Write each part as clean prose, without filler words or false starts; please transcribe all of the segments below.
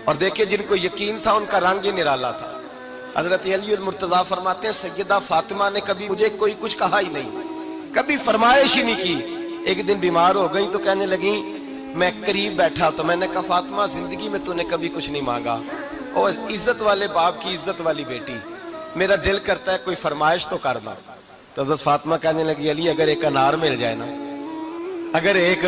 اور دیکھیں جن کو یقین تھا ان کا رنگ ہی نرالا تھا۔ حضرت علی المرتضیٰ فرماتے ہیں سیدہ فاطمہ نے کبھی مجھے کوئی کچھ کہا ہی نہیں، کبھی فرمائش ہی نہیں کی۔ ایک دن بیمار ہو گئی تو کہنے لگیں، میں قریب بیٹھا تو میں نے کہا فاطمہ زندگی میں تو نے کبھی کچھ نہیں مانگا، اور عزت والے باپ کی عزت والی بیٹی، میرا دل کرتا ہے کوئی فرمائش تو کر دو۔ تو حضرت فاطمہ کہنے لگی علی اگر ایک انار مل جائے نا، اگر ایک،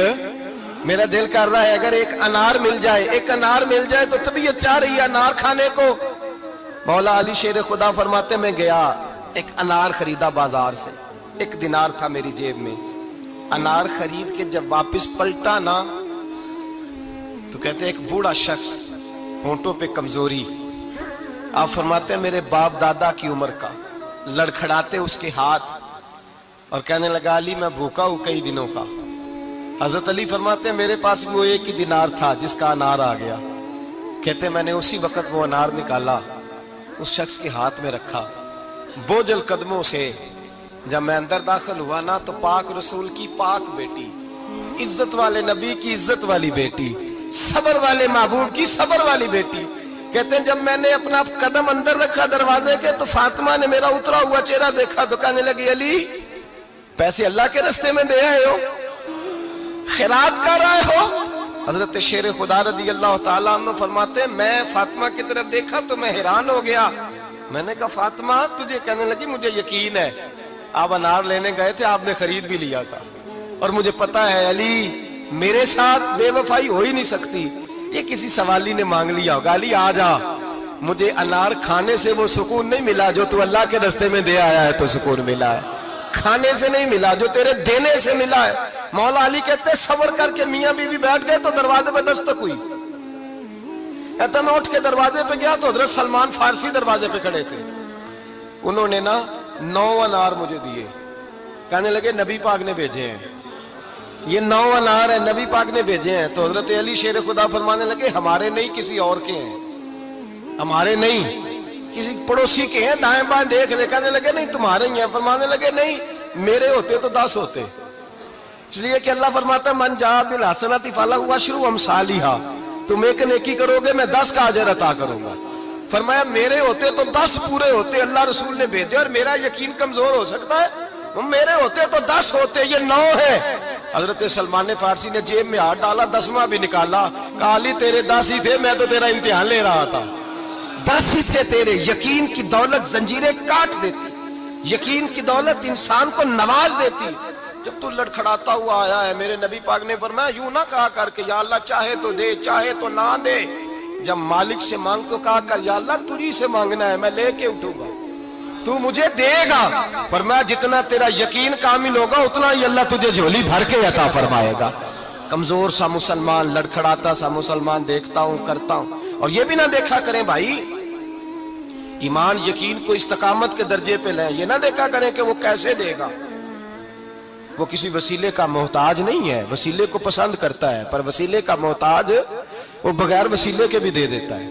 میرا دل کر رہا ہے اگر ایک انار مل جائے، ایک انار مل جائے تو طبیعت چاہ رہی ہے انار کھانے کو۔ مولا علی شیر خدا فرماتے میں گیا ایک انار خریدا بازار سے، 1 دینار تھا میری جیب میں، انار خرید کے جب واپس پلٹا نا تو کہتے ایک بوڑھا شخص، ہونٹوں پہ کمزوری، آپ فرماتے ہیں میرے باپ دادا کی عمر کا، لڑکھڑاتے اس کے ہاتھ اور کہنے لگا علی میں بھوکا ہوں کئی دنوں کا۔ حضرت علی فرماتے ہیں میرے پاس وہ 1 ہی دینار تھا جس کا انار آ گیا۔ کہتے میں نے اسی وقت وہ انار نکالا، اس شخص کے ہاتھ میں رکھا، بوجھل قدموں سے جب میں اندر داخل ہوا نا تو پاک رسول کی پاک بیٹی، عزت والے نبی کی عزت والی بیٹی، صبر والے محبوب کی صبر والی بیٹی، کہتے ہیں جب میں نے اپنا قدم اندر رکھا دروازے کے تو فاطمہ نے میرا اترا ہوا چہرہ دیکھا تو کہنے لگی علی پیسے اللہ کے رستے میں دے آئے ہو، خیرات کر رہے ہو؟ حضرت شیر خدا رضی اللہ تعالیٰ عنہ فرماتے ہیں میں فاطمہ کی طرف دیکھا تو میں حیران ہو گیا، میں نے کہا فاطمہ تجھے، کہنے لگی مجھے یقین ہے آپ انار لینے گئے تھے، آپ نے خرید بھی لیا تھا، اور مجھے پتا ہے علی میرے ساتھ بے وفائی ہو ہی نہیں سکتی، یہ کسی سوالی نے مانگ لیا ہوگا، علی آ جا، مجھے انار کھانے سے وہ سکون نہیں ملا جو تو اللہ کے راستے میں دے آیا ہے تو سکون ملا ہے، کھانے سے نہیں ملا جو تیرے دینے سے ملا ہے۔ مولا علی کہتے ہیں صبر کر کے میاں بیوی بیٹھ گئے تو دروازے پہ دستک ہوئی، کہتا میں اٹھ کے دروازے پہ گیا تو حضرت سلمان فارسی دروازے پہ کھڑے تھے، انہوں نے نا 9 انار مجھے دیے، کہنے لگے نبی پاک نے بھیجے ہیں، یہ 9 انار ہے نبی پاک نے بھیجے ہیں۔ تو حضرت علی شیر خدا فرمانے لگے ہمارے نہیں کسی اور کے ہیں، ہمارے نہیں کسی پڑوسی کے ہیں، دائیں بائیں دیکھ لے، کہنے لگے نہیں تمہارے ہی ہیں، فرمانے لگے نہیں میرے ہوتے تو 10 ہوتے، اس لیے کہ اللہ فرماتا ہے من جاء بالحسنۃ فلہ عشر امثالھا، تم ایک نیکی کرو گے میں 10 کا اجر عطا کروں گا۔ فرمایا میرے ہوتے تو 10 پورے ہوتے، اللہ رسول نے بھیجے، اور میرا یقین کمزور ہو سکتا ہے، میرے ہوتے تو 10 ہوتے، یہ 9 ہے۔ حضرت سلمان فارسی نے جیب میں ہاتھ ڈالا، 10واں بھی نکالا، کہا علی تیرے 10 ہی تھے، میں تو تیرا امتحان لے رہا تھا، 10 ہی تھے تیرے۔ یقین کی دولت زنجیریں کاٹ دیتی، یقین کی دولت انسان کو نواز دیتی۔ جب تو لڑکھڑاتا ہوا آیا ہے، میرے نبی پاک نے فرمایا یوں نہ کہا کر کہ یا اللہ چاہے تو دے چاہے تو نہ دے، جب مالک سے مانگ تو کہا کر یا اللہ تجھی سے مانگنا ہے میں لے کے اٹھوں گا، تو مجھے دے گا۔ فرمایا جتنا تیرا یقین کامل ہوگا اتنا ہی اللہ تجھے جھولی بھر کے عطا فرمائے گا۔ کمزور سا مسلمان، لڑکھڑاتا سا مسلمان دیکھتا ہوں کرتا ہوں، اور یہ بھی نہ دیکھا کریں بھائی ایمان یقین کو استقامت کے درجے پہ لیں، یہ نہ دیکھا کریں کہ وہ کیسے دے گا، وہ کسی وسیلے کا محتاج نہیں ہے، وسیلے کو پسند کرتا ہے، پر وسیلے کا محتاج وہ بغیر وسیلے کے بھی دے دیتا ہے۔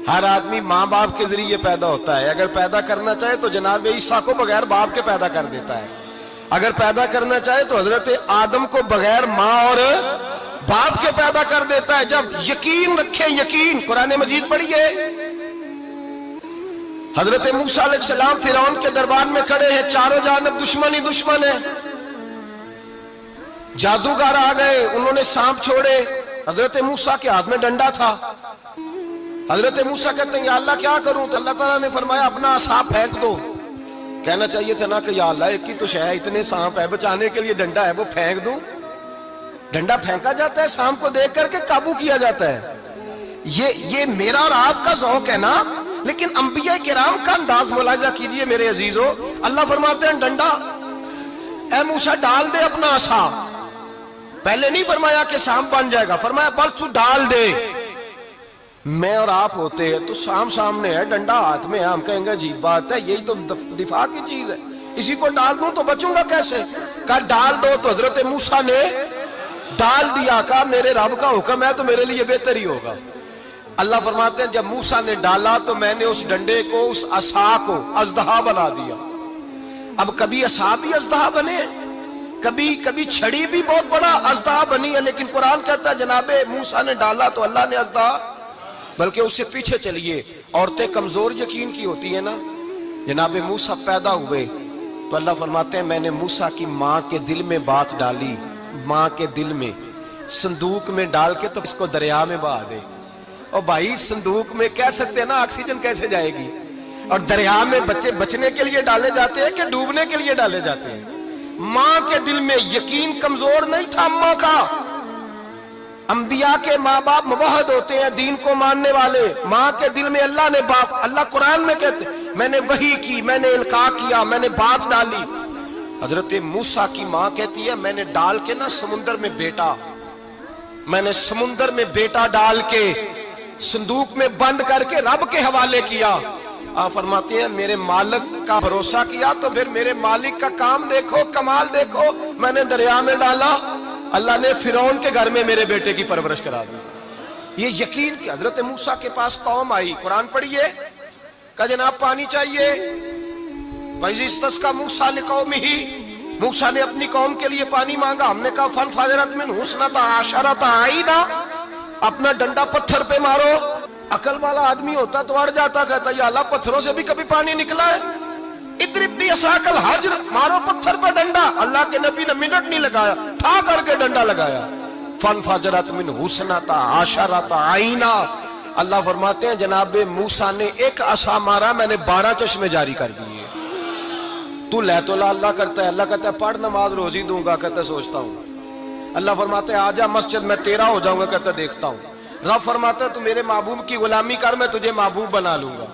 ہر آدمی ماں باپ کے ذریعے پیدا ہوتا ہے، اگر پیدا کرنا چاہے تو جناب عیسیٰ کو بغیر باپ کے پیدا کر دیتا ہے، اگر پیدا کرنا چاہے تو حضرت آدم کو بغیر ماں اور باپ کے پیدا کر دیتا ہے۔ جب یقین رکھیں، یقین، قرآن مجید پڑھیے، حضرت موسیٰ علیہ السلام فرعون کے دربار میں کھڑے ہیں، چاروں جانب دشمن ہی دشمن ہے، جادوگر آ گئے، انہوں نے سانپ چھوڑے، حضرت موسیٰ کے ہاتھ میں ڈنڈا تھا، حضرت موسیٰ کہتے ہیں یا اللہ کیا کروں، تو اللہ تعالیٰ نے فرمایا اپنا عصا پھینک دو، کہنا چاہیے تھا نا کہ یا اللہ ایک ہی تو شے ہے، اتنے سانپ ہے، بچانے کے لیے ڈنڈا ہے وہ پھینک دوں، ڈنڈا پھینکا جاتا ہے، سانپ کو دیکھ کر کے قابو کیا جاتا ہے، یہ میرا اور آپ کا ذوق ہے نا، لیکن انبیاء کرام کا انداز ملاحظہ کیجئے میرے عزیزو، اللہ فرماتے ہیں ڈنڈا، اے موسیٰ ڈال دے اپنا عصا، پہلے نہیں فرمایا کہ سانپ بن جائے گا، فرمایا بس تو ڈال دے۔ میں اور آپ ہوتے ہیں تو سانپ سامنے ہے، ڈنڈا ہاتھ میں ہے، ہم کہیں گے عجیب بات ہے، یہی تو دفاع کی چیز ہے، اسی کو ڈال دوں تو بچوں گا کیسے، کہا ڈال دو، تو حضرت موسیٰ نے ڈال دیا، کہا میرے رب کا حکم ہے تو میرے لیے بہتر ہی ہوگا۔ اللہ فرماتے ہیں جب موسیٰ نے ڈالا تو میں نے اس ڈنڈے کو، اس عصا کو اژدہا بنا دیا۔ اب کبھی عصا بھی اژدہا بنے، کبھی چھڑی بھی بہت بڑا اژدہا بنی ہے، لیکن قرآن کہتا ہے جناب موسیٰ نے ڈالا تو اللہ نے اژدہا بلکہ اس سے پیچھے چلیے. عورتیں کمزور یقین کی ہوتی ہیں نا. جناب موسیٰ پیدا ہوئے تو اللہ فرماتے ہیں میں نے موسیٰ کی ماں کے دل میں بات ڈالی, ماں کے دل میں صندوق میں ڈال کے تو اس کو دریا میں بہا دے. اور بھائی صندوق میں کہہ سکتے ہیں نا آکسیجن کیسے جائے گی, اور دریا میں بچے بچنے کے لیے ڈالے جاتے ہیں کہ ڈوبنے کے لیے ڈالے جاتے ہیں. ماں کے دل میں یقین کمزور نہیں تھا ماں کا. انبیاء کے ماں باپ موحد ہوتے ہیں, دین کو ماننے والے. ماں کے دل میں اللہ نے بات, اللہ قرآن میں کہتے میں نے وحی کی, میں نے القاء کیا, میں نے بات ڈالی. حضرت موسیٰ کی ماں کہتی ہے میں نے ڈال کے نا سمندر میں بیٹا, میں نے سمندر میں بیٹا ڈال کے صندوق میں بند کر کے رب کے حوالے کیا. آپ فرماتے ہیں میرے مالک کا بھروسہ کیا تو پھر میرے مالک کا کام دیکھو, کمال دیکھو. میں نے دریا میں ڈالا, اللہ نے فرعون کے گھر میں میرے بیٹے کی پرورش کرا دی. یہ یقین کہ حضرت موسیٰ کے پاس قوم آئی, قرآن پڑھیے, کہا جناب پانی چاہیے. وَإِذِ اسْتَسْقَىٰ مُوسَىٰ لِقَوْمِهِ, موسیٰ نے اپنی قوم کے لیے پانی مانگا. ہم نے کہا فَانْفَجَرَتْ مِنْهُ اثْنَتَا عَشَرَةَ عَيْنًا, اپنا ڈنڈا پتھر پہ مارو. عقل والا آدمی ہوتا تو اڑ جاتا, کہتا یا اللہ پتھروں سے بھی کبھی پانی نکلا ہے. اضرب بعصاک الحجر, مارو پتھر پہ ڈنڈا. اللہ کے نبی نے منٹ نہیں لگایا, ٹھا کر کے ڈنڈا لگایا. فَانْفَجَرَتْ مِنْهُ اثْنَتَا عَشَرَةَ عَيْنًا. اللہ فرماتے ہیں جناب موسیٰ نے ایک عصا مارا, میں نے 12 چشمے جاری کر دیے. تو لے تو لا اللہ کرتا ہے, اللہ کہتا ہے پڑھ نماز روزی دوں گا, کہتا ہے سوچتا ہوں. اللہ فرماتے ہیں آجا مسجد میں تیرا ہو جاؤں گا, کہتا ہے دیکھتا ہوں. رب فرماتا ہے تو میرے محبوب کی غلامی کر, میں تجھے محبوب بنا لوں گا.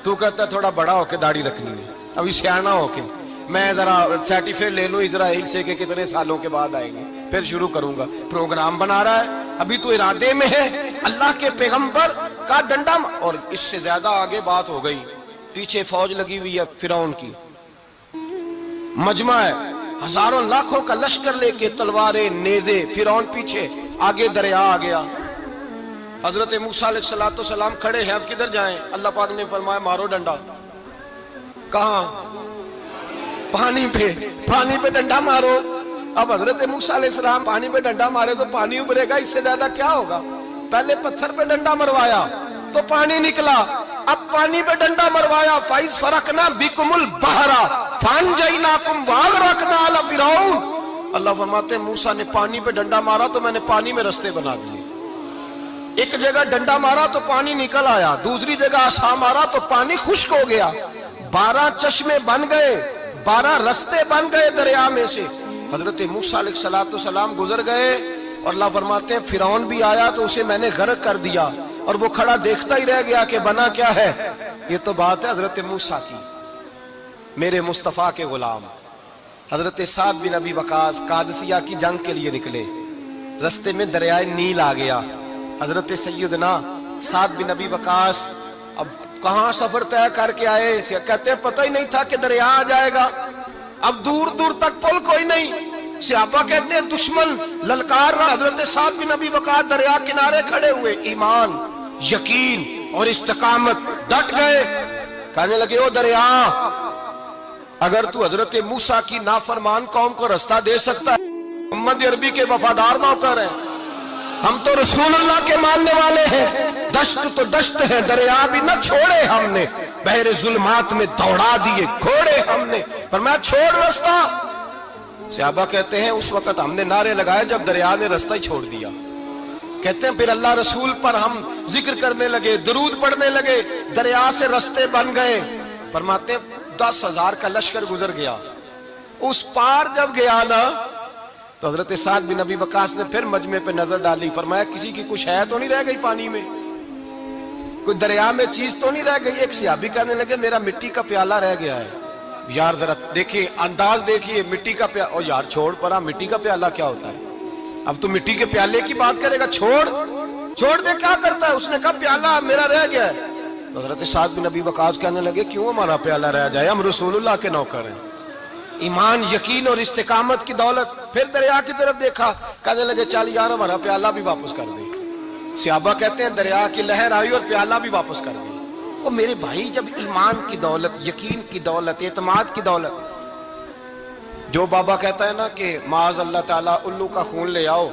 تو کہتا ہے تھوڑا بڑا ہو کے داڑھی رکھنی ہے, ابھی سیانا ہو کے میں ذرا سرٹیفکیٹ لے لوں اسرائیل سے کہ کتنے سالوں کے بعد آئیں گے, پھر شروع کروں گا. پروگرام بنا رہا ہے, ابھی تو ارادے میں ہے. اللہ کے پیغمبر کا ڈنڈا, اور اس سے زیادہ آگے بات ہو گئی. پیچھے فوج لگی ہوئی ہے فرعون کی, مجمع ہے, ہزاروں لاکھوں کا لشکر لے کے, تلواریں نیزے. فرعون پیچھے, آگے دریا آ گیا. حضرت موسیٰ علیہ السلام کھڑے ہیں, اب کدھر جائیں؟ اللہ پاک نے فرمایا مارو ڈنڈا. کہاں؟ پانی پہ, پانی پہ ڈنڈا مارو. اب حضرت موسیٰ علیہ السلام پانی پہ ڈنڈا مارے تو پانی ابھرے گا, اس سے زیادہ کیا ہوگا؟ پہلے پتھر پہ ڈنڈا مروایا تو پانی نکلا, اب پانی پہ ڈنڈا مروایا. فَإِذْ فَرَقْنَا بِكُمُ الْبَحْرَ فَأَنْجَيْنَاكُمْ وَأَغْرَقْنَا آلَ فِرْعَوْنَ. اللہ فرماتے ہیں موسیٰ نے پانی پہ ڈنڈا مارا تو میں نے پانی میں رستے بنا دیے. ایک جگہ ڈنڈا مارا تو پانی نکل آیا, دوسری جگہ عصا مارا تو پانی خشک ہو گیا. 12 چشمے بن گئے, 12 رستے بن گئے دریا میں سے. حضرت موسیٰ علیہ السلام گزر گئے, اور اللہ فرماتے ہیں فرعون بھی آیا تو اسے میں نے غرق کر دیا, اور وہ کھڑا دیکھتا ہی رہ گیا کہ بنا کیا ہے. یہ تو بات ہے حضرت موسیٰ کی, میرے مصطفیٰ کے غلام. حضرت سعد بن ابی وقاص قادسیہ کی جنگ کے لیے نکلے, رستے میں دریائے نیل آ گیا. حضرت سیدنا سعد بن ابی وقاص اب کہاں سفر طے کر کے آئے, کہتے ہیں پتہ ہی نہیں تھا کہ دریا آ جائے گا. اب دور دور تک پل کوئی نہیں. صحابہ کہتے ہیں دشمن للکار رہا, حضرت سعد بن ابی وقاص دریا کنارے کھڑے ہوئے, ایمان یقین اور استقامت, ڈٹ گئے. کہنے لگے او دریا, اگر تو حضرت موسیٰ کی نافرمان قوم کو رستہ دے سکتا ہے, محمد عربی کے وفادار نوکر ہیں, ہم تو رسول اللہ کے ماننے والے ہیں. دشت تو دشت ہے, دریا بھی نہ چھوڑے ہم نے, بحر ظلمات میں دوڑا دیے گھوڑے ہم نے. فرمایا چھوڑ رستہ. صحابہ کہتے ہیں اس وقت ہم نے نعرے لگائے جب دریا نے رستہ ہی چھوڑ دیا. کہتے ہیں پھر اللہ رسول پر ہم ذکر کرنے لگے, درود پڑھنے لگے, دریا سے رستے بن گئے. فرماتے ہیں 10,000 کا لشکر گزر گیا. اس پار جب گیا نا تو حضرت سعد بن ابی وقاص نے پھر مجمع پہ نظر ڈالی. فرمایا کسی کی کچھ ہے تو نہیں رہ گئی پانی میں, کوئی دریا میں چیز تو نہیں رہ گئی. ایک صحابی کہنے لگے میرا مٹی کا پیالہ رہ گیا ہے. یار ذرا دیکھیں انداز دیکھیے, مٹی کا پیالہ. او یار چھوڑ پرا, مٹی کا پیالہ کیا ہوتا ہے, اب تو مٹی کے پیالے کی بات کرے گا. چھوڑ دے, کیا کرتا ہے. اس نے کہا پیالہ میرا رہ گیا ہے. تو حضرت سعد بن ابی وقاص کہنے لگے کیوں ہمارا پیالہ رہ جائے, ہم رسول اللہ کے نوکر ہیں. ایمان یقین اور استقامت کی دولت. پھر دریا کی طرف دیکھا, کہنے لگے چل یار ہمارا پیالہ بھی واپس کر دے. صحابہ کہتے ہیں دریا کی لہر آئی اور پیالہ بھی واپس کر دی. اور میرے بھائی جب ایمان کی دولت, یقین کی دولت, اعتماد کی دولت, جو بابا کہتا ہے نا کہ معاذ اللہ تعالیٰ الو کا خون لے آؤ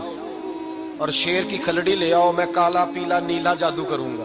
اور شیر کی کھلڑی لے آؤ, میں کالا پیلا نیلا جادو کروں گا.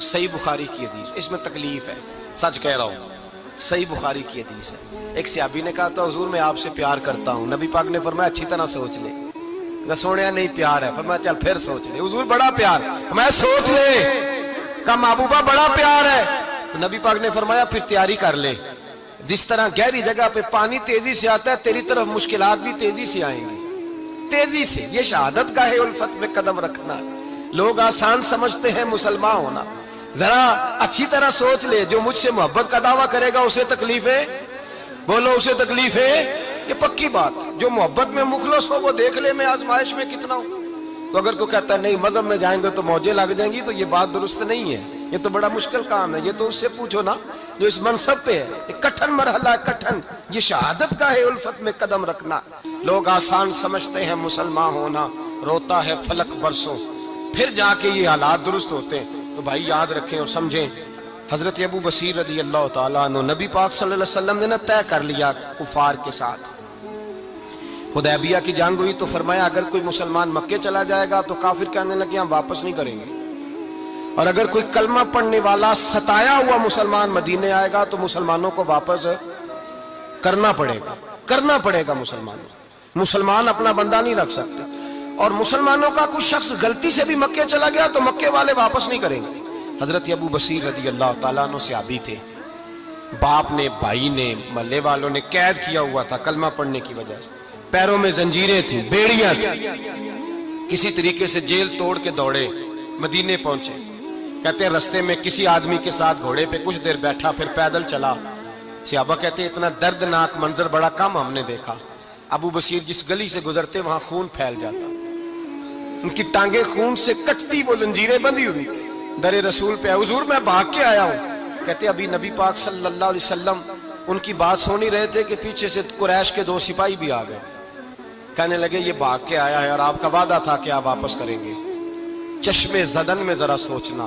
صحیح بخاری کی حدیث، اس میں تکلیف ہے، سچ کہہ رہا ہوں، صحیح بخاری کی حدیث ہے۔ ایک صحابی نے کہا تھا حضور میں آپ سے پیار کرتا ہوں، نبی پاک نے فرمایا اچھی طرح سوچ لے۔ سونے نہیں پیار ہے، فرمایا چل پھر سوچ لے۔ حضور بڑا پیار، میں سوچ لے۔ کہا محبوبہ بڑا پیار ہے، تو نبی پاک نے فرمایا پھر تیاری کر لے، جس طرح گہری جگہ پہ پانی تیزی سے آتا ہے تیری طرف مشکلات بھی تیزی سے آئیں گی، تیزی سے۔ یہ شہادت کا ہے الفت میں قدم رکھنا۔ لوگ آسان سمجھتے ہیں مسلمان ہونا، ذرا اچھی طرح سوچ لے، جو مجھ سے محبت کا دعویٰ کرے گا اسے تکلیف ہے، بولو اسے تکلیف ہے، یہ پکی بات۔ جو محبت میں مخلص ہو وہ دیکھ لے میں آزمائش میں کتنا ہوں۔ تو اگر کوئی کہتا ہے نہیں مذہب میں جائیں گے تو موجیں لگ جائیں گی، تو یہ بات درست نہیں ہے، یہ تو بڑا مشکل کام ہے۔ یہ تو اس سے پوچھو نا جو اس منصب پہ ہے، یہ کٹھن مرحلہ ہے، کٹھن۔ یہ شہادت کا ہے الفت میں قدم رکھنا۔ لوگ آسان سمجھتے ہیں مسلمان ہونا، روتا ہے فلک برسوں، پھر جا کے یہ حالات درست ہوتے ہیں۔ تو بھائی یاد رکھیں اور سمجھیں، حضرت ابو بصیر رضی اللہ تعالیٰ عنہ، نبی پاک صلی اللہ علیہ وسلم نے طے کر لیا کفار کے ساتھ، حدیبیہ کی جنگ ہوئی تو فرمایا اگر کوئی مسلمان مکے چلا جائے گا تو کافر کہنے لگے ہم واپس نہیں کریں گے، اور اگر کوئی کلمہ پڑھنے والا ستایا ہوا مسلمان مدینے آئے گا تو مسلمانوں کو واپس کرنا پڑے گا مسلمان اپنا بندہ نہیں رکھ سکتے۔ اور مسلمانوں کا کچھ شخص غلطی سے بھی مکے چلا گیا تو مکے والے واپس نہیں کریں گے۔ حضرت ابو بصیر رضی اللہ تعالیٰ عنہ صحابی تھے، باپ نے، بھائی نے، محلے والوں نے قید کیا ہوا تھا کلمہ پڑھنے کی وجہ سے، پیروں میں زنجیریں تھیں، بیڑیاں تھیں، کسی طریقے سے جیل توڑ کے دوڑے مدینے پہنچے۔ کہتے ہیں رستے میں کسی آدمی کے ساتھ گھوڑے پہ کچھ دیر بیٹھا پھر پیدل چلا۔ صحابہ کہتے ہیں اتنا دردناک منظر بڑا کم ہم نے دیکھا۔ ابو بصیر جس گلی سے گزرتے وہاں خون پھیل جاتا، ان کی ٹانگیں خون سے کٹتی، وہ زنجیریں بندھی ہوئی، در رسول پہ حضور میں بھاگ کے آیا ہوں۔ کہتے ابھی نبی پاک صلی اللہ علیہ وسلم ان کی بات سن ہی رہے تھے کہ پیچھے سے قریش کے 2 سپاہی بھی آ گئے، کہنے لگے یہ بھاگ کے آیا ہے اور آپ کا وعدہ تھا کہ آپ واپس کریں گے۔ چشم زدن میں ذرا سوچنا،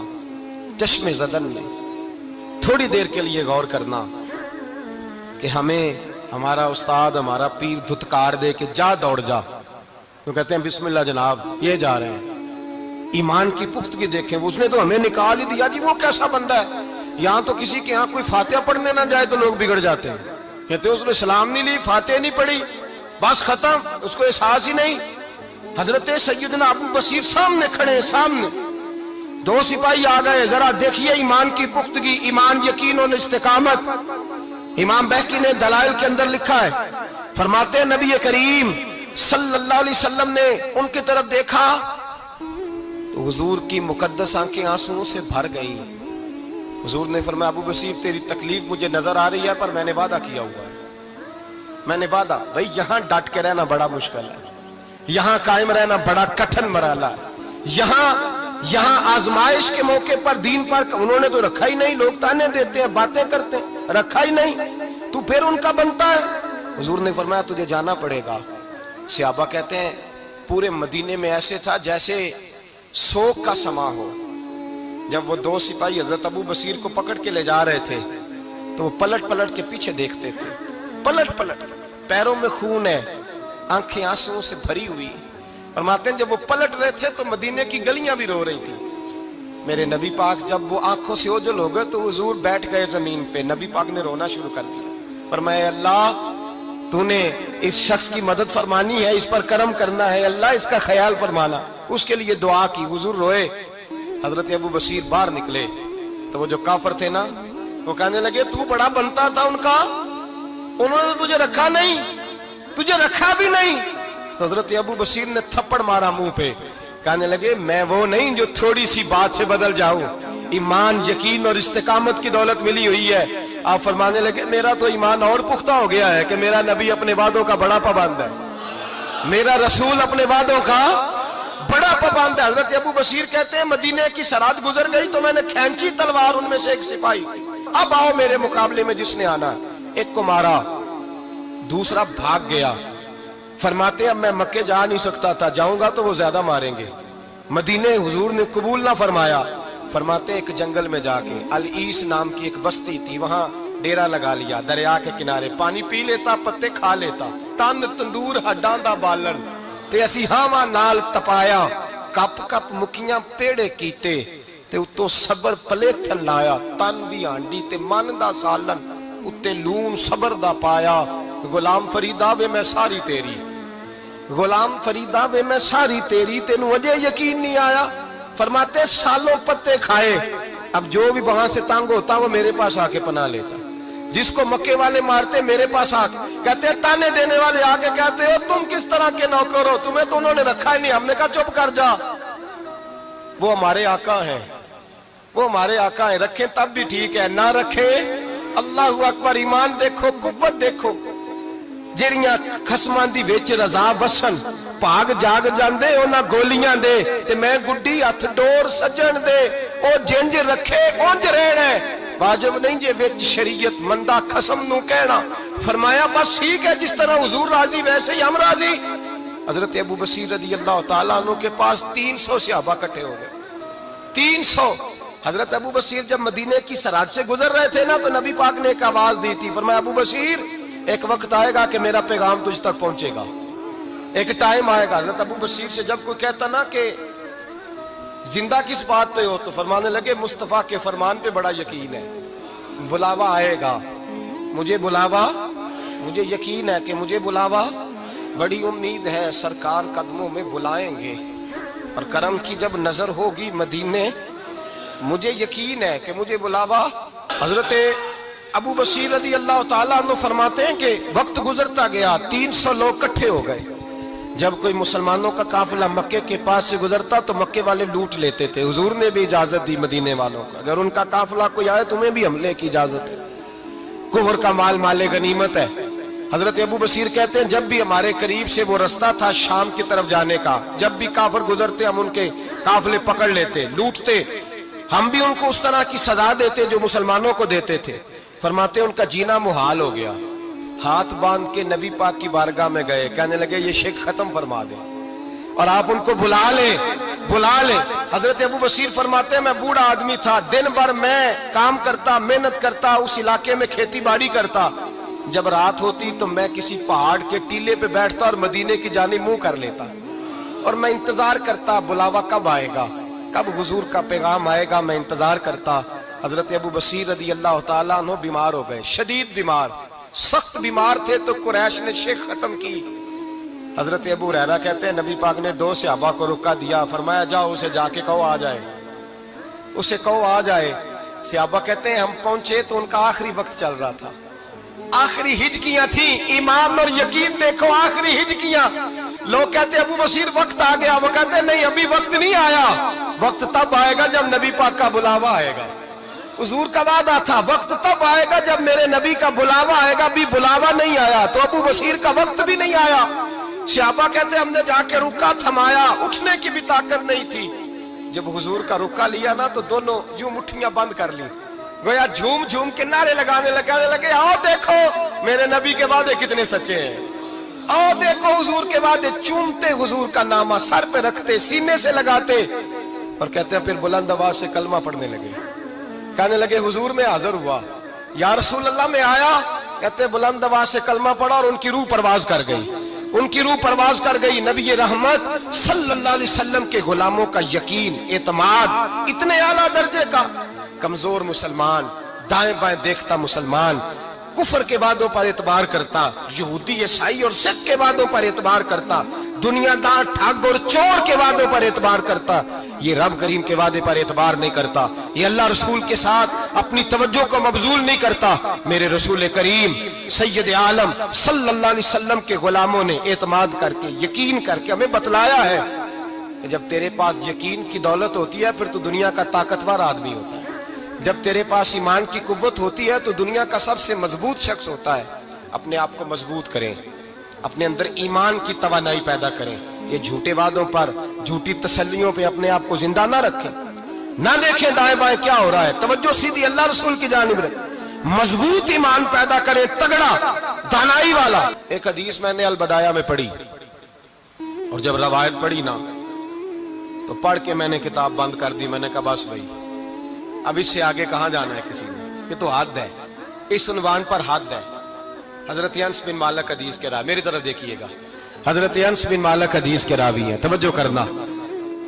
چشم زدن میں تھوڑی دیر کے لیے غور کرنا کہ ہمیں ہمارا استاد، ہمارا پیر دھتکار دے کہ جا دوڑ جا، تو کہتے ہیں بسم اللہ جناب یہ جا رہے ہیں۔ ایمان کی پختگی دیکھیں، اس نے تو ہمیں نکال ہی دیا جی، وہ کیسا بندہ ہے۔ یہاں تو کسی کے یہاں کوئی فاتحہ پڑھنے نہ جائے تو لوگ بگڑ جاتے ہیں، کہتے ہیں اس نے سلام نہیں لی، فاتحہ نہیں پڑھی، بس ختم، اس کو احساس ہی نہیں۔ حضرت سیدنا ابو بصیر سامنے کھڑے ہیں، سامنے 2 سپاہی آ گئے، ذرا دیکھیے ایمان کی پختگی، ایمان، یقین اور استقامت۔ امام بہقی نے دلائل کے اندر لکھا ہے، فرماتے ہیں نبی کریم صلی اللہ علیہ وسلم نے ان کی طرف دیکھا تو حضور کی مقدس آنکھیں آنسوؤں سے بھر گئیں۔ حضور نے فرمایا ابو بصیر تیری تکلیف مجھے نظر آ رہی ہے پر میں نے وعدہ کیا ہوا ہے، میں نے وعدہ۔ بھئی یہاں ڈٹ کے رہنا بڑا مشکل ہے، یہاں قائم رہنا بڑا کٹھن مرحلہ ہے۔ یہاں آزمائش کے موقع پر دین پر انہوں نے تو رکھا ہی نہیں، لوگ تانے دیتے ہیں، باتیں کرتے ہیں، رکھا ہی نہیں، تو پھر ان کا بنتا ہے۔ حضور نے فرمایا تجھے جانا پڑے گا۔ صحابہ کہتے ہیں پورے مدینے میں ایسے تھا جیسے سوگ کا سما ہو۔ جب وہ 2 سپاہی حضرت ابو بصیر کو پکڑ کے لے جا رہے تھے تو وہ پلٹ پلٹ کے پیچھے دیکھتے تھے، پلٹ پلٹ، پیروں میں خون ہے، آنکھیں آنسوؤں سے بھری ہوئی۔ فرماتے ہیں جب وہ پلٹ رہے تھے تو مدینے کی گلیاں بھی رو رہی تھیں۔ میرے نبی پاک جب وہ آنکھوں سے اوجھل ہو گئے تو حضور بیٹھ گئے زمین پہ، نبی پاک نے رونا شروع کر دیا۔ فرمایا اللہ تو نے اس شخص کی مدد فرمانی ہے، اس پر کرم کرنا ہے، اللہ اس کا خیال فرمانا، اس کے لیے دعا کی۔ حضور روئے۔ حضرت ابو بصیر باہر نکلے تو وہ جو کافر تھے نا وہ کہنے لگے تو بڑا بنتا تھا ان کا، انہوں نے تجھے رکھا نہیں، تجھے رکھا بھی نہیں۔ تو حضرت ابو بصیر نے تھپڑ مارا منہ پہ، کہنے لگے میں وہ نہیں جو تھوڑی سی بات سے بدل جاؤں، ایمان، یقین اور استقامت کی دولت ملی ہوئی ہے۔ آپ فرمانے لگے میرا تو ایمان اور پختہ ہو گیا ہے کہ میرا نبی اپنے وعدوں کا بڑا پابند ہے، میرا رسول اپنے وعدوں کا بڑا پابند ہے۔ حضرت ابو بصیر کہتے ہیں مدینے کی سرحد گزر گئی تو میں نے کھینچی تلوار، ان میں سے ایک سپاہی، اب آؤ میرے مقابلے میں جس نے آنا۔ ایک کو مارا، دوسرا بھاگ گیا۔ فرماتے اب میں مکے جا نہیں سکتا تھا، جاؤں گا تو وہ زیادہ ماریں گے، مدینے حضور نے قبول نہ فرمایا۔ فرماتے ایک جنگل میں جا کے العیس نام کی ایک بستی تھی، وہاں ڈیرا لگا لیا، دریا کے کنارے، پانی پی لیتا، پتے کھا لیتا، تن تندور ہڈاں دا بالن تے اسی ہاواں نال تپایا، کپ کپ مکیاں پیڑے کیتے، تے اتوں صبر پلیتھن لایا، تن دی ہانڈی تے من دا سالن اتے لون صبر دا پایا۔ غلام فریدا وے میں ساری تیری، غلام فریدا وے میں ساری تیری، تینوں وجہ یقین نہیں آیا؟ فرماتے سالوں پتے کھائے، اب جو بھی وہاں سے تنگ ہوتا وہ میرے پاس آ کے پناہ لیتا، جس کو مکے والے مارتے میرے پاس آ کے کہتے ہیں، تانے دینے والے آ کے کہتے ہو تم کس طرح کے نوکر ہو، تمہیں تو انہوں نے رکھا ہی نہیں۔ ہم نے کہا چپ کر جا، وہ ہمارے آقا ہیں، وہ ہمارے آقا ہیں، رکھیں تب بھی ٹھیک ہے، نہ رکھیں اللہ اکبر۔ ایمان دیکھو، قوت دیکھو، جیڑیاں خسمان دی ویچ رضا بسن پاگ جاگ جاندے اونا گولیاں دے تے میں گڈی ہتھ ڈور سجن دے، او جنج رکھے اونج رہنا ہے، واجب نہیں جے ویچ شریعت مندہ خسم نو کہنا۔ فرمایا بس ٹھیک ہے، جس طرح حضور راضی ویسے ہی ہم راضی۔ حضرت ابو بصیر رضی اللہ تعالیٰ عنہ کے پاس 300 صحابہ کٹھے ہو گئے، 300۔ حضرت ابو بصیر جب مدینے کی سرحد سے گزر رہے تھے نا تو نبی پاک نے ایک آواز دی تھی، فرمایا ابو بصیر ایک وقت آئے گا کہ میرا پیغام تجھ تک پہنچے گا، ایک ٹائم آئے گا۔ حضرت ابو بصیر سے جب کوئی کہتا نا کہ زندہ کس بات پہ ہو تو فرمانے لگے مصطفیٰ کے فرمان پہ بڑا یقین ہے، بلاوا آئے گا، مجھے بلاوا، مجھے یقین ہے کہ مجھے بلاوا، بڑی امید ہے سرکار قدموں میں بلائیں گے، اور کرم کی جب نظر ہوگی مدینے، مجھے یقین ہے کہ مجھے بلاوا۔ حضرت ابو بصیر رضی اللہ تعالیٰ عنہ فرماتے ہیں کہ وقت گزرتا گیا، 300 لوگ کٹھے ہو گئے۔ جب کوئی مسلمانوں کا قافلہ مکے کے پاس سے گزرتا تو مکے والے لوٹ لیتے تھے۔ حضور نے بھی اجازت دی مدینے والوں کو، اگر ان کا قافلہ کوئی آئے تمہیں بھی حملے کی اجازت ہے، کفر کا مال مال غنیمت ہے۔ حضرت ابو بصیر کہتے ہیں جب بھی ہمارے قریب سے وہ رستہ تھا شام کی طرف جانے کا، جب بھی کافر گزرتے ہم ان کے قافلے پکڑ لیتے، لوٹتے، ہم بھی ان کو اس طرح کی سزا دیتے جو مسلمانوں کو دیتے تھے۔ فرماتے ہیں ان کا جینا محال ہو گیا، ہاتھ باندھ کے نبی پاک کی بارگاہ میں گئے، کہنے لگے یہ شرک ختم فرما دیں اور آپ ان کو بلا لیں، بلا لیں۔ حضرت ابو بصیر فرماتے ہیں میں بوڑھا آدمی تھا، دن بھر میں کام کرتا، محنت کرتا، اس علاقے میں کھیتی باڑی کرتا، جب رات ہوتی تو میں کسی پہاڑ کے ٹیلے پہ بیٹھتا اور مدینے کی جانب منہ کر لیتا، اور میں انتظار کرتا بلاوا کب آئے گا، کب حضور کا پیغام آئے گا، میں انتظار کرتا۔ حضرت ابو بصیر رضی اللہ تعالیٰ عنہ بیمار ہو گئے، شدید بیمار، سخت بیمار تھے تو قریش نے شیخ ختم کی۔ حضرت ابو ہریرہ کہتے ہیں نبی پاک نے 2 صحابہ کو رکا دیا، فرمایا جاؤ اسے جا کے کہو آ جائے، اسے کہو آ جائے۔ صحابہ کہتے ہیں ہم پہنچے تو ان کا آخری وقت چل رہا تھا، آخری ہجکیاں تھیں، ایمان اور یقین دیکھو، آخری ہجکیاں۔ لوگ کہتے ہیں ابو بصیر وقت آ گیا، وہ کہتے ہیں نہیں ابھی وقت نہیں آیا، وقت تب آئے گا جب نبی پاک کا بلاوا آئے گا۔ حضور کا وعدہ تھا وقت تب آئے گا جب میرے نبی کا بلاوا آئے گا، بھی بلاوا نہیں آیا تو ابو بصیر کا وقت بھی نہیں آیا۔ صحابہ کہتے ہیں ہم نے جا کے رکا تھمایا، اٹھنے کی بھی طاقت نہیں تھی۔ جب حضور کا رکا لیا نا تو دونوں یوں مٹھیاں بند کر لی، گویا جھوم جھوم کے نعرے لگانے لگے آؤ دیکھو میرے نبی کے وعدے کتنے سچے ہیں، آؤ دیکھو حضور کے وعدے، چومتے حضور کا نامہ سر پہ رکھتے، سینے سے لگاتے، اور کہتے ہیں پھر بلند آواز سے کلمہ پڑھنے لگے، کہنے لگے حضور میں حاضر ہوا، یا رسول اللہ میں آیا، کہتے بلند آواز سے کلمہ پڑھا اور ان کی روح پرواز کر گئی، ان کی روح پرواز کر گئی۔ نبی رحمت صلی اللہ علیہ وسلم کے غلاموں کا یقین، اعتماد اتنے اعلیٰ درجے کا، کمزور مسلمان، دائیں بائیں دیکھتا مسلمان، کفر کے وعدوں پر اعتبار کرتا، یہودی عیسائی اور سکھ کے وعدوں پر اعتبار کرتا، دنیا دار ٹھگ اور چور کے وعدوں پر اعتبار کرتا، یہ رب کریم کے وعدے پر اعتبار نہیں کرتا، یہ اللہ رسول کے ساتھ اپنی توجہ کو مبذول نہیں کرتا۔ میرے رسول کریم سید عالم صلی اللہ علیہ وسلم کے غلاموں نے اعتماد کر کے، یقین کر کے ہمیں بتلایا ہے کہ جب تیرے پاس یقین کی دولت ہوتی ہے پھر تو دنیا کا طاقتور آدمی ہوتا ہے، جب تیرے پاس ایمان کی قوت ہوتی ہے تو دنیا کا سب سے مضبوط شخص ہوتا ہے۔ اپنے آپ کو مضبوط کریں، اپنے اندر ایمان کی توانائی پیدا کریں، یہ جھوٹے وعدوں پر، جھوٹی تسلیوں پہ اپنے آپ کو زندہ نہ رکھیں، نہ دیکھیں دائیں بائیں کیا ہو رہا ہے، توجہ سیدھی اللہ رسول کی جانب رکھیں، مضبوط ایمان پیدا کریں، تگڑا، دانائی والا۔ ایک حدیث میں نے البدایہ میں پڑھی، اور جب روایت پڑھی نا تو پڑھ کے میں نے کتاب بند کر دی، میں نے کہا بس بھائی اب اس سے آگے کہاں جانا ہے کسی نے، یہ تو حد ہے، اس عنوان پر حد ہے۔ حضرت انس بن مالک حدیث کے راوی، میری طرف دیکھیے گا، حضرت انس بن مالک حدیث کے راوی ہیں، توجہ کرنا،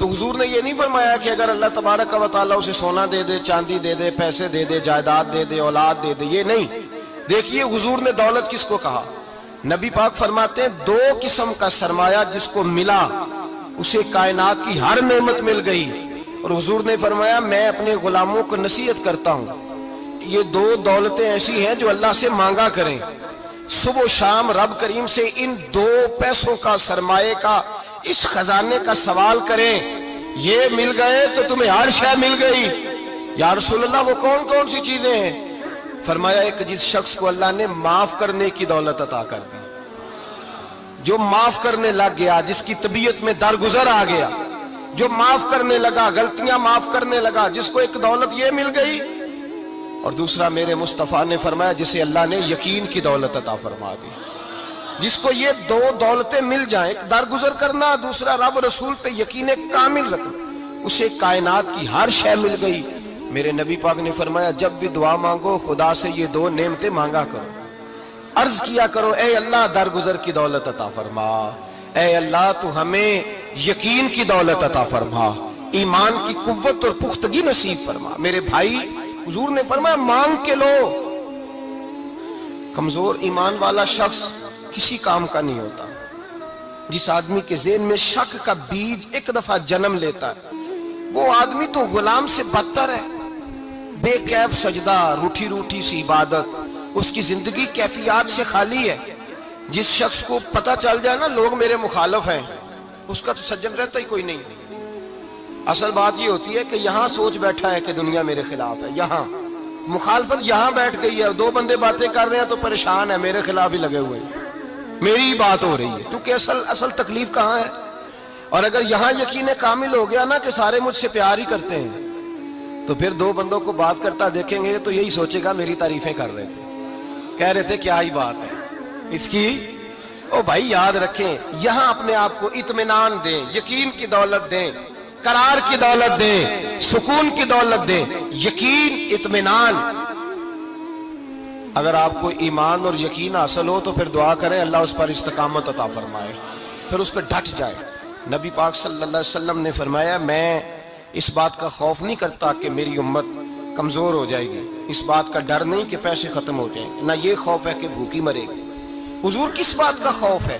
تو حضور نے یہ نہیں فرمایا کہ اگر اللہ تبارک و تعالیٰ اسے سونا دے دے، چاندی دے دے، پیسے دے دے، جائیداد دے دے، اولاد دے دے، یہ نہیں۔ دیکھیے حضور نے دولت کس کو کہا؟ نبی پاک فرماتے ہیں دو قسم کا سرمایہ جس کو ملا اسے کائنات کی ہر نعمت مل گئی۔ اور حضور نے فرمایا میں اپنے غلاموں کو نصیحت کرتا ہوں کہ یہ دو دولتیں ایسی ہیں جو اللہ سے مانگا کریں، صبح و شام رب کریم سے ان دو پیسوں کا، سرمایے کا، اس خزانے کا سوال کریں، یہ مل گئے تو تمہیں ہر شے مل گئی۔ یا رسول اللہ وہ کون کون سی چیزیں ہیں؟ فرمایا ایک جس شخص کو اللہ نے معاف کرنے کی دولت عطا کر دی، جو معاف کرنے لگ گیا، جس کی طبیعت میں درگزر آ گیا، جو معاف کرنے لگا، غلطیاں معاف کرنے لگا، جس کو ایک دولت یہ مل گئی۔ اور دوسرا میرے مصطفیٰ نے فرمایا جسے اللہ نے یقین کی دولت عطا فرما دی، جس کو یہ دو دولتیں مل جائیں، ایک درگزر کرنا، دوسرا رب رسول پہ یقین کامل رکھنا، اسے کائنات کی ہر شے مل گئی۔ میرے نبی پاک نے فرمایا جب بھی دعا مانگو خدا سے یہ دو نعمتیں مانگا کرو، عرض کیا کرو اے اللہ درگزر کی دولت عطا فرما، اے اللہ تو ہمیں یقین کی دولت عطا فرما، ایمان کی قوت اور پختگی نصیب فرما۔ میرے بھائی حضور نے فرمایا مانگ کے لو۔ کمزور ایمان والا شخص کسی کام کا نہیں ہوتا۔ جس آدمی کے ذہن میں شک کا بیج ایک دفعہ جنم لیتا ہے وہ آدمی تو غلام سے بدتر ہے، بے کیف سجدہ، روٹھی روٹھی سی عبادت، اس کی زندگی کیفیات سے خالی ہے۔ جس شخص کو پتہ چل جائے نا لوگ میرے مخالف ہیں، اس کا تو سجن رہتا ہی کوئی نہیں۔ اصل بات یہ ہوتی ہے کہ یہاں سوچ بیٹھا ہے کہ دنیا میرے خلاف ہے، یہاں مخالفت یہاں بیٹھ گئی ہے، دو بندے باتیں کر رہے ہیں تو پریشان ہے، میرے خلاف ہی لگے ہوئے ہیں، میری ہی بات ہو رہی ہے، کیونکہ اصل تکلیف کہاں ہے؟ اور اگر یہاں یقین کامل ہو گیا نا کہ سارے مجھ سے پیار ہی کرتے ہیں، تو پھر دو بندوں کو بات کرتا دیکھیں گے تو یہی سوچے گا میری تعریفیں کر رہے تھے، کہہ رہے تھے کیا ہی بات ہے اس کی۔ او بھائی یاد رکھیں، یہاں اپنے آپ کو اطمینان دیں، یقین کی دولت دیں، قرار کی دولت دیں، سکون کی دولت دیں، یقین، اطمینان۔ اگر آپ کو ایمان اور یقین حاصل ہو تو پھر دعا کریں اللہ اس پر استقامت عطا فرمائے، پھر اس پہ ڈٹ جائے۔ نبی پاک صلی اللہ علیہ وسلم نے فرمایا میں اس بات کا خوف نہیں کرتا کہ میری امت کمزور ہو جائے گی، اس بات کا ڈر نہیں کہ پیسے ختم ہو جائیں، نہ یہ خوف ہے کہ بھوکی مرے گی۔ حضور کس بات کا خوف ہے؟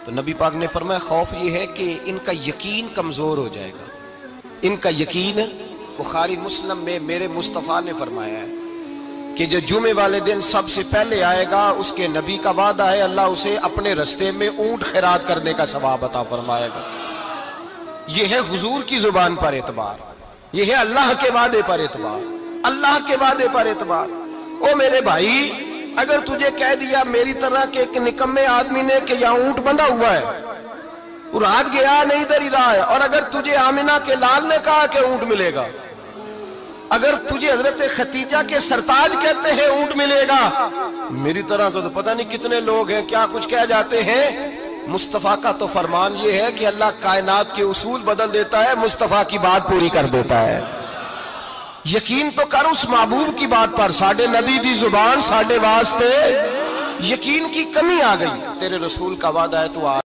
تو نبی پاک نے فرمایا خوف یہ ہے کہ ان کا یقین کمزور ہو جائے گا، ان کا یقین۔ بخاری مسلم میں میرے مصطفیٰ نے فرمایا ہے کہ جو جمعے والے دن سب سے پہلے آئے گا اس کے نبی کا وعدہ ہے اللہ اسے اپنے رستے میں اونٹ خیرات کرنے کا ثواب عطا فرمائے گا۔ یہ ہے حضور کی زبان پر اعتبار، یہ ہے اللہ کے وعدے پر اعتبار، اللہ کے وعدے پر اعتبار۔ او میرے بھائی اگر تجھے کہہ دیا میری طرح کے ایک نکمے آدمی نے کہ یہاں اونٹ بندھا ہوا ہے، وہ رات گیا نہیں ادھر ہی رہا ہے، اور اگر تجھے آمنہ کے لال نے کہا کہ اونٹ ملے گا، اگر تجھے حضرت ختیجہ کے سرتاج کہتے ہیں اونٹ ملے گا، میری طرح کا تو پتہ نہیں کتنے لوگ ہیں کیا کچھ کہہ جاتے ہیں۔ مصطفیٰ کا تو فرمان یہ ہے کہ اللہ کائنات کے اصول بدل دیتا ہے، مصطفیٰ کی بات پوری کر دیتا ہے۔ یقین تو کر اس محبوب کی بات پر، ساڈے نبی دی زبان ساڈے واسطے، یقین کی کمی آ گئی، تیرے رسول کا وعدہ ہے تو